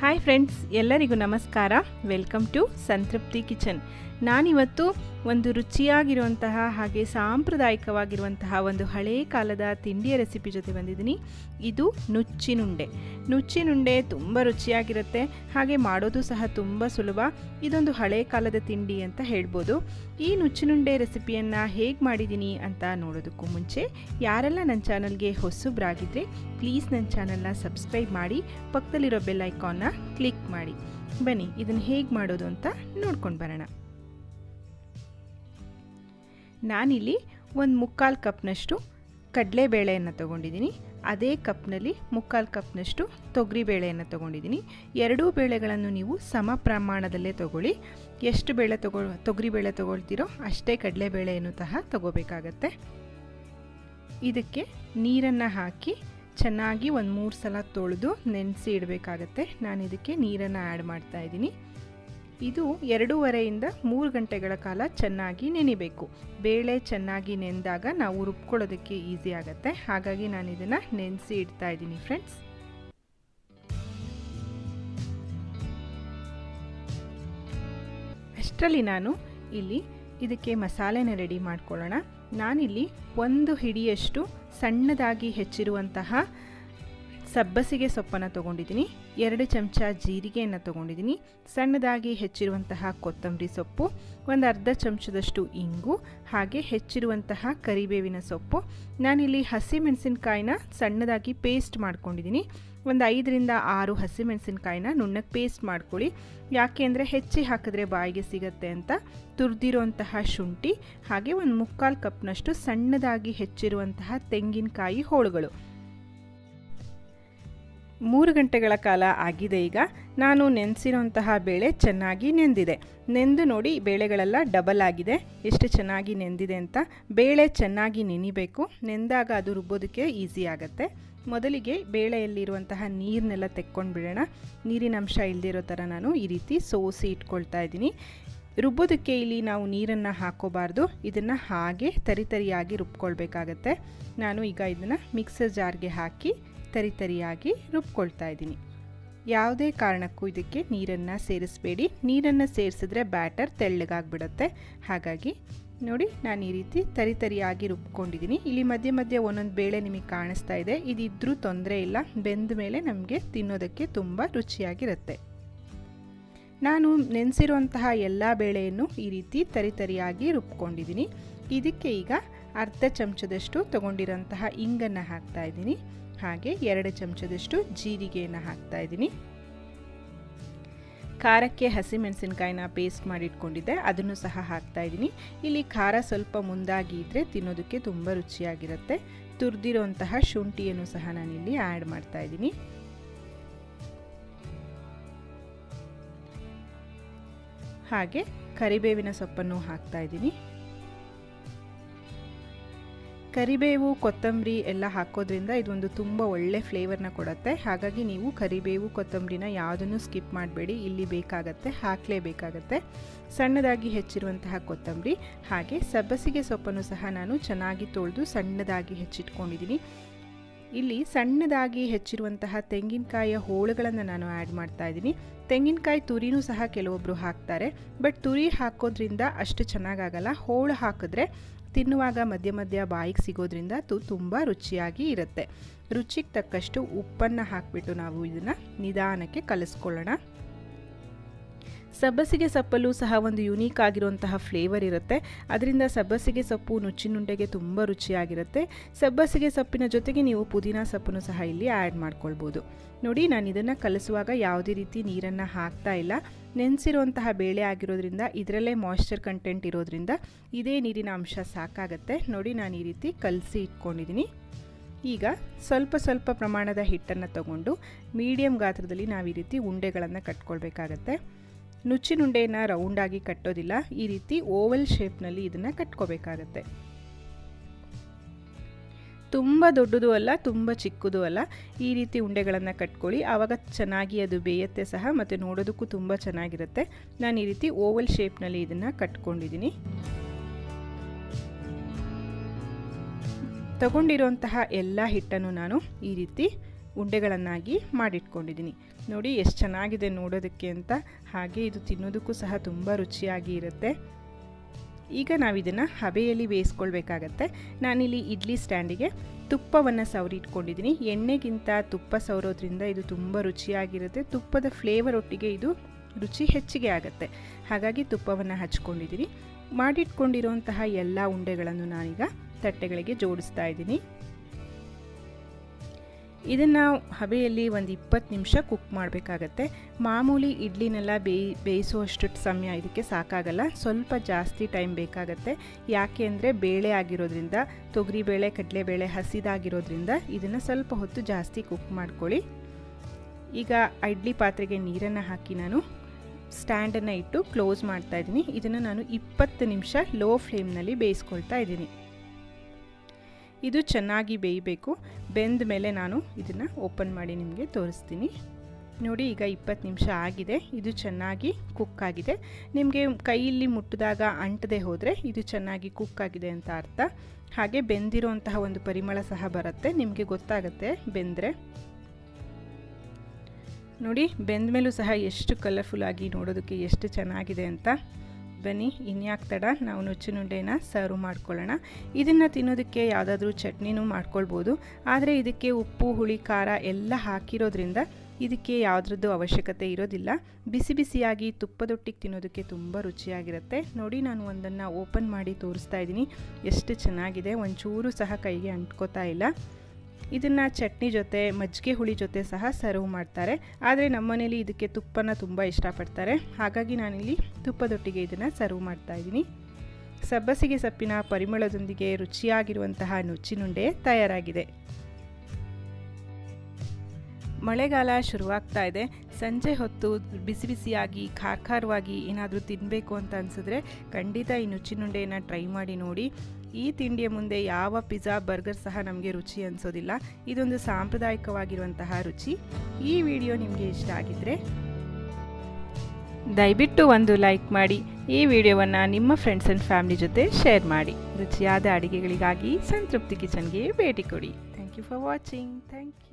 Hi friends, ಎಲ್ಲರಿಗೂ ನಮಸ್ಕಾರ. Welcome to ಸಂತೃಪ್ತಿ ಕಿಚನ್. ನಾನಿವತ್ತು ಒಂದು ರುಚಿಯಾಗಿರುವಂತಹ ಹಾಗೆ ಸಾಂಪ್ರದಾಯಿಕವಾಗಿರುವಂತಹ ಒಂದು ಹಳೇ ಕಾಲದ ತಿಂಡಿಯ ರೆಸಿಪಿ ಜೊತೆ ಬಂದಿದ್ದೀನಿ. ಇದು ನುಚ್ಚಿನುಂಡೆ. ನುಚ್ಚಿನುಂಡೆ ತುಂಬ ರುಚಿಯಾಗಿರುತ್ತೆ, ಹಾಗೆ ಮಾಡೋದು ಸಹ ತುಂಬ ಸುಲಭ. ಇದೊಂದು ಹಳೇ ಕಾಲದ ತಿಂಡಿ ಅಂತ ಹೇಳ್ಬೋದು. ಈ ನುಚ್ಚಿನುಂಡೆ ರೆಸಿಪಿಯನ್ನು ಹೇಗೆ ಮಾಡಿದ್ದೀನಿ ಅಂತ ನೋಡೋದಕ್ಕೂ ಮುಂಚೆ ಯಾರೆಲ್ಲ ನನ್ನ ಚಾನಲ್ಗೆ ಹೊಸಬ್ರಾಗಿದ್ದರೆ ಪ್ಲೀಸ್ ನನ್ನ ಚಾನಲ್ನ ಸಬ್ಸ್ಕ್ರೈಬ್ ಮಾಡಿ, ಪಕ್ಕದಲ್ಲಿರೋ ಬೆಲ್ ಐಕಾನ್ನ ಕ್ಲಿಕ್ ಮಾಡಿ. ಬನ್ನಿ ಇದನ್ನು ಹೇಗೆ ಮಾಡೋದು ಅಂತ ನೋಡ್ಕೊಂಡು ಬರೋಣ. ನಾನಿಲ್ಲಿ ಒಂದು 3/4 ಕಪ್ನಷ್ಟು ಕಡಲೆಬೇಳೆಯನ್ನು ತೊಗೊಂಡಿದ್ದೀನಿ. ಅದೇ ಕಪ್ನಲ್ಲಿ 3/4 ಕಪ್ನಷ್ಟು ತೊಗರಿಬೇಳೆಯನ್ನು ತೊಗೊಂಡಿದ್ದೀನಿ. ಎರಡೂ ಬೇಳೆಗಳನ್ನು ನೀವು ಸಮ ಪ್ರಮಾಣದಲ್ಲೇ ತೊಗೊಳ್ಳಿ. ಎಷ್ಟು ತೊಗರಿಬೇಳೆ ತೊಗೊಳ್ತೀರೋ ಅಷ್ಟೇ ಕಡಲೆಬೇಳೆಯನ್ನು ಸಹ ತೊಗೋಬೇಕಾಗತ್ತೆ. ಇದಕ್ಕೆ ನೀರನ್ನು ಹಾಕಿ ಚೆನ್ನಾಗಿ ಒಂದು 3 ಸಲ ತೊಳೆದು ನೆನೆಸಿ ಇಡಬೇಕಾಗತ್ತೆ. ನಾನು ಇದಕ್ಕೆ ನೀರನ್ನು ಆ್ಯಡ್ ಮಾಡ್ತಾ ಇದ್ದೀನಿ. ಇದು 2.5 to 3 ಗಂಟೆಗಳ ಕಾಲ ಚೆನ್ನಾಗಿ ನೆನಿಬೇಕು. ಬೇಳೆ ಚೆನ್ನಾಗಿ ನೆಂದಾಗ ನಾವು ರುಬ್ಕೊಳ್ಳೋದಕ್ಕೆ ಈಸಿ ಆಗುತ್ತೆ. ಹಾಗಾಗಿ ನಾನು ಇದನ್ನು ನೆನೆಸಿ ಇಡ್ತಾ ಇದ್ದೀನಿ ಫ್ರೆಂಡ್ಸ್. ಅಷ್ಟರಲ್ಲಿ ನಾನು ಇಲ್ಲಿ ಇದಕ್ಕೆ ಮಸಾಲೆನ ರೆಡಿ ಮಾಡ್ಕೊಳ್ಳೋಣ. ನಾನಿಲ್ಲಿ 1 ಹಿಡಿಯಷ್ಟು ಸಣ್ಣದಾಗಿ ಹೆಚ್ಚಿರುವಂತಹ ಸಬ್ಬಸಿಗೆ ಸೊಪ್ಪನ್ನು ತೊಗೊಂಡಿದ್ದೀನಿ. 2 ಚಮಚ ಜೀರಿಗೆಯನ್ನು ತೊಗೊಂಡಿದ್ದೀನಿ. ಸಣ್ಣದಾಗಿ ಹೆಚ್ಚಿರುವಂತಹ ಕೊತ್ತಂಬರಿ ಸೊಪ್ಪು, ಒಂದು ಅರ್ಧ ಚಮಚದಷ್ಟು ಇಂಗು, ಹಾಗೆ ಹೆಚ್ಚಿರುವಂತಹ ಕರಿಬೇವಿನ ಸೊಪ್ಪು. ನಾನಿಲ್ಲಿ ಹಸಿಮೆಣಸಿನಕಾಯಿನ ಸಣ್ಣದಾಗಿ ಪೇಸ್ಟ್ ಮಾಡ್ಕೊಂಡಿದ್ದೀನಿ. ಒಂದು 5 to 6 ಹಸಿಮೆಣಸಿನಕಾಯಿನ ನುಣ್ಣಗೆ ಪೇಸ್ಟ್ ಮಾಡ್ಕೊಳ್ಳಿ. ಯಾಕೆ ಅಂದರೆ ಹೆಚ್ಚಿ ಹಾಕಿದ್ರೆ ಬಾಯಿಗೆ ಸಿಗತ್ತೆ ಅಂತ. ತುರಿದಿರುವಂತಹ ಶುಂಠಿ, ಹಾಗೆ ಒಂದು 3/4 ಕಪ್ನಷ್ಟು ಸಣ್ಣದಾಗಿ ಹೆಚ್ಚಿರುವಂತಹ ತೆಂಗಿನಕಾಯಿ ಹೋಳುಗಳು. 3 ಗಂಟೆಗಳ ಕಾಲ ಆಗಿದೆ. ಈಗ ನಾನು ನೆನೆಸಿರೋಂತಹ ಬೇಳೆ ಚೆನ್ನಾಗಿ ನೆಂದಿದೆ. ನೆಂದು ನೋಡಿ, ಬೇಳೆಗಳೆಲ್ಲ ಡಬಲ್ ಆಗಿದೆ. ಎಷ್ಟು ಚೆನ್ನಾಗಿ ನೆಂದಿದೆ ಅಂತ. ಬೇಳೆ ಚೆನ್ನಾಗಿ ನೆನಿಬೇಕು. ನೆಂದಾಗ ಅದು ರುಬ್ಬೋದಕ್ಕೆ ಈಸಿ ಆಗುತ್ತೆ. ಮೊದಲಿಗೆ ಬೇಳೆಯಲ್ಲಿರುವಂತಹ ನೀರನ್ನೆಲ್ಲ ತೆಕ್ಕೊಂಡು ಬಿಡೋಣ. ನೀರಿನ ಅಂಶ ಇಲ್ಲದಿರೋ ಥರ ನಾನು ಈ ರೀತಿ ಸೋಸಿ ಇಟ್ಕೊಳ್ತಾ ಇದ್ದೀನಿ. ರುಬ್ಬೋದಕ್ಕೆ ಇಲ್ಲಿ ನಾವು ನೀರನ್ನು ಹಾಕೋಬಾರ್ದು. ಇದನ್ನು ಹಾಗೆ ತರಿಯಾಗಿ ರುಬ್ಕೊಳ್ಬೇಕಾಗತ್ತೆ. ನಾನು ಈಗ ಇದನ್ನು ಮಿಕ್ಸರ್ ಜಾರ್ಗೆ ಹಾಕಿ ತರಿಯಾಗಿ ರುಬ್ಕೊಳ್ತಾ ಇದ್ದೀನಿ. ಯಾವುದೇ ಕಾರಣಕ್ಕೂ ಇದಕ್ಕೆ ನೀರನ್ನು ಸೇರಿಸಬೇಡಿ. ನೀರನ್ನು ಸೇರಿಸಿದ್ರೆ ಬ್ಯಾಟರ್ ತೆಳ್ಳಗಾಗ್ಬಿಡುತ್ತೆ. ಹಾಗಾಗಿ ನೋಡಿ, ನಾನು ಈ ರೀತಿ ತರಿಯಾಗಿ ರುಬ್ಕೊಂಡಿದ್ದೀನಿ. ಇಲ್ಲಿ ಮಧ್ಯೆ ಮಧ್ಯೆ ಒಂದೊಂದು ಬೇಳೆ ನಿಮಗೆ ಕಾಣಿಸ್ತಾ ಇದೆ. ಇದಿದ್ರೂ ತೊಂದರೆ ಇಲ್ಲ. ಬೆಂದ ಮೇಲೆ ನಮಗೆ ತಿನ್ನೋದಕ್ಕೆ ತುಂಬ ರುಚಿಯಾಗಿರುತ್ತೆ. ನಾನು ನೆನೆಸಿರುವಂತಹ ಎಲ್ಲ ಬೇಳೆಯನ್ನು ಈ ರೀತಿ ತರಿಯಾಗಿ ರುಬ್ಕೊಂಡಿದ್ದೀನಿ. ಇದಕ್ಕೆ ಈಗ ಅರ್ಧ ಚಮಚದಷ್ಟು ತೊಗೊಂಡಿರೋಂತಹ ಇಂಗನ್ನು ಹಾಕ್ತಾ ಇದ್ದೀನಿ. ಹಾಗೆ 2 ಚಮಚದಷ್ಟು ಜೀರಿಗೆಯನ್ನು ಹಾಕ್ತಾ ಇದ್ದೀನಿ. ಖಾರಕ್ಕೆ ಹಸಿಮೆಣಸಿನಕಾಯಿನ ಪೇಸ್ಟ್ ಮಾಡಿಟ್ಕೊಂಡಿದ್ದೆ, ಅದನ್ನು ಸಹ ಹಾಕ್ತಾ ಇದ್ದೀನಿ. ಇಲ್ಲಿ ಖಾರ ಸ್ವಲ್ಪ ಮುಂದಾಗಿ ಇದ್ದರೆ ತಿನ್ನೋದಕ್ಕೆ ತುಂಬ ರುಚಿಯಾಗಿರುತ್ತೆ. ತುರಿದಿರೋಂತಹ ಶುಂಠಿಯನ್ನು ಸಹ ನಾನಿಲ್ಲಿ ಆ್ಯಡ್ ಮಾಡ್ತಾ ಇದ್ದೀನಿ. ಹಾಗೆ ಕರಿಬೇವಿನ ಸೊಪ್ಪನ್ನು ಹಾಕ್ತಾ ಇದ್ದೀನಿ. ಕರಿಬೇವು, ಕೊತ್ತಂಬರಿ ಎಲ್ಲ ಹಾಕೋದ್ರಿಂದ ಇದೊಂದು ತುಂಬ ಒಳ್ಳೆ ಫ್ಲೇವರ್ನ ಕೊಡುತ್ತೆ. ಹಾಗಾಗಿ ನೀವು ಕರಿಬೇವು, ಕೊತ್ತಂಬರಿನ ಯಾವುದನ್ನು ಸ್ಕಿಪ್ ಮಾಡಬೇಡಿ. ಇಲ್ಲಿ ಬೇಕಾಗತ್ತೆ, ಹಾಕಲೇಬೇಕಾಗತ್ತೆ. ಸಣ್ಣದಾಗಿ ಹೆಚ್ಚಿರುವಂತಹ ಕೊತ್ತಂಬರಿ, ಹಾಗೆ ಸಬ್ಬಸಿಗೆ ಸೊಪ್ಪನ್ನು ಸಹ ನಾನು ಚೆನ್ನಾಗಿ ತೊಳೆದು ಸಣ್ಣದಾಗಿ ಹೆಚ್ಚಿಟ್ಕೊಂಡಿದ್ದೀನಿ. ಇಲ್ಲಿ ಸಣ್ಣದಾಗಿ ಹೆಚ್ಚಿರುವಂತಹ ತೆಂಗಿನಕಾಯಿಯ ಹೋಳುಗಳನ್ನು ನಾನು ಆ್ಯಡ್ ಮಾಡ್ತಾ ಇದ್ದೀನಿ. ತೆಂಗಿನಕಾಯಿ ತುರಿನೂ ಸಹ ಕೆಲವೊಬ್ಬರು ಹಾಕ್ತಾರೆ, ಬಟ್ ತುರಿ ಹಾಕೋದ್ರಿಂದ ಅಷ್ಟು ಚೆನ್ನಾಗಾಗಲ್ಲ. ಹೋಳು ಹಾಕಿದ್ರೆ ತಿನ್ನುವಾಗ ಮಧ್ಯ ಮಧ್ಯ ಬಾಯಿಗೆ ಸಿಗೋದ್ರಿಂದ ತುಂಬ ರುಚಿಯಾಗಿ ಇರುತ್ತೆ. ರುಚಿಗೆ ತಕ್ಕಷ್ಟು ಉಪ್ಪನ್ನು ಹಾಕಿಬಿಟ್ಟು ನಾವು ಇದನ್ನು ನಿಧಾನಕ್ಕೆ ಕಲಿಸ್ಕೊಳ್ಳೋಣ. ಸಬ್ಬಸಿಗೆ ಸೊಪ್ಪಲ್ಲೂ ಸಹ ಒಂದು ಯುನೀಕ್ ಆಗಿರುವಂತಹ ಫ್ಲೇವರ್ ಇರುತ್ತೆ. ಅದರಿಂದ ಸಬ್ಬಸಿಗೆ ಸೊಪ್ಪು ನುಚ್ಚಿನುಂಡೆಗೆ ತುಂಬ ರುಚಿಯಾಗಿರುತ್ತೆ. ಸಬ್ಬಸಿಗೆ ಸೊಪ್ಪಿನ ಜೊತೆಗೆ ನೀವು ಪುದೀನ ಸೊಪ್ಪನ್ನು ಸಹ ಇಲ್ಲಿ ಆ್ಯಡ್ ಮಾಡ್ಕೊಳ್ಬೋದು. ನೋಡಿ, ನಾನು ಇದನ್ನು ಕಲಿಸುವಾಗ ಯಾವುದೇ ರೀತಿ ನೀರನ್ನು ಹಾಕ್ತಾ ಇಲ್ಲ. ನೆನೆಸಿರುವಂತಹ ಬೇಳೆ ಆಗಿರೋದ್ರಿಂದ ಇದರಲ್ಲೇ ಮಾಯ್ಶ್ಚರ್ ಕಂಟೆಂಟ್ ಇರೋದ್ರಿಂದ ಇದೇ ನೀರಿನ ಅಂಶ ಸಾಕಾಗತ್ತೆ. ನೋಡಿ, ನಾನು ಈ ರೀತಿ ಕಲಸಿ ಇಟ್ಕೊಂಡಿದ್ದೀನಿ. ಈಗ ಸ್ವಲ್ಪ ಪ್ರಮಾಣದ ಹಿಟ್ಟನ್ನು ತಗೊಂಡು ಮೀಡಿಯಮ್ ಗಾತ್ರದಲ್ಲಿ ನಾವು ಈ ರೀತಿ ಉಂಡೆಗಳನ್ನು ಕಟ್ಕೊಳ್ಬೇಕಾಗತ್ತೆ. ನುಚ್ಚಿನುಂಡೆಯನ್ನು ರೌಂಡಾಗಿ ಕಟ್ಟೋದಿಲ್ಲ, ಈ ರೀತಿ ಓವಲ್ ಶೇಪ್ನಲ್ಲಿ ಇದನ್ನು ಕಟ್ಕೋಬೇಕಾಗತ್ತೆ. ತುಂಬ ದೊಡ್ಡದು ಅಲ್ಲ, ತುಂಬ ಚಿಕ್ಕದು ಅಲ್ಲ. ಈ ರೀತಿ ಉಂಡೆಗಳನ್ನು ಕಟ್ಕೊಳ್ಳಿ. ಆವಾಗ ಚೆನ್ನಾಗಿ ಅದು ಬೇಯುತ್ತೆ ಸಹ, ಮತ್ತು ನೋಡೋದಕ್ಕೂ ತುಂಬ ಚೆನ್ನಾಗಿರುತ್ತೆ. ನಾನು ಈ ರೀತಿ ಓವಲ್ ಶೇಪ್ನಲ್ಲಿ ಇದನ್ನು ಕಟ್ಕೊಂಡಿದ್ದೀನಿ. ತಗೊಂಡಿರುವಂತಹ ಎಲ್ಲ ಹಿಟ್ಟನ್ನು ನಾನು ಈ ರೀತಿ ಉಂಡೆಗಳನ್ನಾಗಿ ಮಾಡಿಟ್ಕೊಂಡಿದ್ದೀನಿ. ನೋಡಿ ಎಷ್ಟು ಚೆನ್ನಾಗಿದೆ ನೋಡೋದಕ್ಕೆ ಅಂತ. ಹಾಗೆ ಇದು ತಿನ್ನೋದಕ್ಕೂ ಸಹ ತುಂಬ ರುಚಿಯಾಗಿ ಇರುತ್ತೆ. ಈಗ ನಾವು ಇದನ್ನು ಹಬೆಯಲ್ಲಿ ಬೇಯಿಸ್ಕೊಳ್ಬೇಕಾಗತ್ತೆ. ನಾನಿಲ್ಲಿ ಇಡ್ಲಿ ಸ್ಟ್ಯಾಂಡಿಗೆ ತುಪ್ಪವನ್ನು ಸವರಿ ಇಟ್ಕೊಂಡಿದ್ದೀನಿ. ಎಣ್ಣೆಗಿಂತ ತುಪ್ಪ ಸವರೋದ್ರಿಂದ ಇದು ತುಂಬ ರುಚಿಯಾಗಿರುತ್ತೆ. ತುಪ್ಪದ ಫ್ಲೇವರ್ ಒಟ್ಟಿಗೆ ಇದು ರುಚಿ ಹೆಚ್ಚಿಗೆ ಆಗುತ್ತೆ. ಹಾಗಾಗಿ ತುಪ್ಪವನ್ನು ಹಚ್ಕೊಂಡಿದ್ದೀನಿ. ಮಾಡಿಟ್ಕೊಂಡಿರುವಂತಹ ಎಲ್ಲ ಉಂಡೆಗಳನ್ನು ನಾನೀಗ ತಟ್ಟೆಗಳಿಗೆ ಜೋಡಿಸ್ತಾ ಇದ್ದೀನಿ. ಇದನ್ನು ಹಬೆಯಲ್ಲಿ ಒಂದು 20 ನಿಮಿಷ ಕುಕ್ ಮಾಡಬೇಕಾಗತ್ತೆ. ಮಾಮೂಲಿ ಇಡ್ಲಿನೆಲ್ಲ ಬೇಯಿಸುವಷ್ಟು ಸಮಯ ಇದಕ್ಕೆ ಸಾಕಾಗಲ್ಲ, ಸ್ವಲ್ಪ ಜಾಸ್ತಿ ಟೈಮ್ ಬೇಕಾಗತ್ತೆ. ಯಾಕೆ ಅಂದರೆ ಬೇಳೆ ಆಗಿರೋದ್ರಿಂದ, ತೊಗರಿಬೇಳೆ ಕಡಲೆಬೇಳೆ ಹಸಿದಾಗಿರೋದ್ರಿಂದ ಇದನ್ನು ಸ್ವಲ್ಪ ಹೊತ್ತು ಜಾಸ್ತಿ ಕುಕ್ ಮಾಡ್ಕೊಳ್ಳಿ. ಈಗ ಇಡ್ಲಿ ಪಾತ್ರೆಗೆ ನೀರನ್ನು ಹಾಕಿ ನಾನು ಸ್ಟ್ಯಾಂಡನ್ನು ಇಟ್ಟು ಕ್ಲೋಸ್ ಮಾಡ್ತಾ ಇದ್ದೀನಿ. ಇದನ್ನು ನಾನು 20 ನಿಮಿಷ ಲೋ ಫ್ಲೇಮ್ನಲ್ಲಿ ಬೇಯಿಸ್ಕೊಳ್ತಾ ಇದ್ದೀನಿ. ಇದು ಚೆನ್ನಾಗಿ ಬೇಯಬೇಕು. ಬೆಂದ ಮೇಲೆ ನಾನು ಇದನ್ನು ಓಪನ್ ಮಾಡಿ ನಿಮಗೆ ತೋರಿಸ್ತೀನಿ. ನೋಡಿ, ಈಗ 20 ನಿಮಿಷ ಆಗಿದೆ. ಇದು ಚೆನ್ನಾಗಿ ಕುಕ್ ಆಗಿದೆ. ನಿಮಗೆ ಕೈಯಲ್ಲಿ ಮುಟ್ಟಿದಾಗ ಅಂಟದೆ ಹೋದರೆ ಇದು ಚೆನ್ನಾಗಿ ಕುಕ್ ಆಗಿದೆ ಅಂತ ಅರ್ಥ. ಹಾಗೆ ಬೆಂದಿರೋಂತಹ ಒಂದು ಪರಿಮಳ ಸಹ ಬರುತ್ತೆ, ನಿಮಗೆ ಗೊತ್ತಾಗುತ್ತೆ ಬೆಂದರೆ. ನೋಡಿ, ಬೆಂದ ಮೇಲೂ ಸಹ ಎಷ್ಟು ಕಲರ್ಫುಲ್ಲಾಗಿ ನೋಡೋದಕ್ಕೆ ಎಷ್ಟು ಚೆನ್ನಾಗಿದೆ ಅಂತ. ಬನ್ನಿ, ಇನ್ಯಾಕೆ ತಡ, ನಾವು ನುಚ್ಚಿನುಂಡೆನ ಸರ್ವ್ ಮಾಡ್ಕೊಳ್ಳೋಣ. ಇದನ್ನು ತಿನ್ನೋದಕ್ಕೆ ಯಾವುದಾದ್ರೂ ಚಟ್ನಿನೂ ಮಾಡ್ಕೊಳ್ಬೋದು. ಆದರೆ ಇದಕ್ಕೆ ಉಪ್ಪು ಹುಳಿ ಖಾರ ಎಲ್ಲ ಹಾಕಿರೋದ್ರಿಂದ ಇದಕ್ಕೆ ಯಾವುದ್ರದ್ದು ಅವಶ್ಯಕತೆ ಇರೋದಿಲ್ಲ. ಬಿಸಿ ಬಿಸಿಯಾಗಿ ತುಪ್ಪದೊಟ್ಟಿಗೆ ತಿನ್ನೋದಕ್ಕೆ ತುಂಬ ರುಚಿಯಾಗಿರುತ್ತೆ. ನೋಡಿ, ನಾನು ಒಂದನ್ನು ಓಪನ್ ಮಾಡಿ ತೋರಿಸ್ತಾ ಇದ್ದೀನಿ. ಎಷ್ಟು ಚೆನ್ನಾಗಿದೆ, ಒಂಚೂರು ಸಹ ಕೈಗೆ ಅಂಟ್ಕೋತಾ ಇಲ್ಲ. ಇದನ್ನು ಚಟ್ನಿ ಜೊತೆ, ಮಜ್ಜಿಗೆ ಹುಳಿ ಜೊತೆ ಸಹ ಸರ್ವ್ ಮಾಡ್ತಾರೆ. ಆದರೆ ನಮ್ಮನೇಲಿ ಇದಕ್ಕೆ ತುಪ್ಪನ ತುಂಬ ಇಷ್ಟಪಡ್ತಾರೆ. ಹಾಗಾಗಿ ನಾನಿಲ್ಲಿ ತುಪ್ಪದೊಟ್ಟಿಗೆ ಇದನ್ನು ಸರ್ವ್ ಮಾಡ್ತಾ ಇದ್ದೀನಿ. ಸಬ್ಬಸಿಗೆ ಸೊಪ್ಪಿನ ಪರಿಮಳದೊಂದಿಗೆ ರುಚಿಯಾಗಿರುವಂತಹ ನುಚ್ಚಿನುಂಡೆ ತಯಾರಾಗಿದೆ. ಮಳೆಗಾಲ ಶುರುವಾಗ್ತಾ ಇದೆ. ಸಂಜೆ ಹೊತ್ತು ಬಿಸಿ ಬಿಸಿಯಾಗಿ ಖಾರವಾಗಿ ಏನಾದರೂ ತಿನ್ನಬೇಕು ಅಂತ ಅನಿಸಿದ್ರೆ ಖಂಡಿತ ಈ ನುಚ್ಚಿನುಂಡೆಯನ್ನು ಟ್ರೈ ಮಾಡಿ ನೋಡಿ. ಈ ತಿಂಡಿಯ ಮುಂದೆ ಯಾವ ಪಿಜ್ಜಾ ಬರ್ಗರ್ ಸಹ ನಮಗೆ ರುಚಿ ಅನಿಸೋದಿಲ್ಲ. ಇದೊಂದು ಸಾಂಪ್ರದಾಯಿಕವಾಗಿರುವಂತಹ ರುಚಿ. ಈ ವಿಡಿಯೋ ನಿಮಗೆ ಇಷ್ಟ ಆಗಿದ್ದರೆ ದಯವಿಟ್ಟು ಒಂದು ಲೈಕ್ ಮಾಡಿ. ಈ ವಿಡಿಯೋವನ್ನು ನಿಮ್ಮ ಫ್ರೆಂಡ್ಸ್ ಆ್ಯಂಡ್ ಫ್ಯಾಮಿಲಿ ಜೊತೆ ಶೇರ್ ಮಾಡಿ. ರುಚಿಯಾದ ಅಡುಗೆಗಳಿಗಾಗಿ ಸಂತೃಪ್ತಿ ಕಿಚನ್ಗೆ ಭೇಟಿ ಕೊಡಿ. Thank you for watching. Thank you.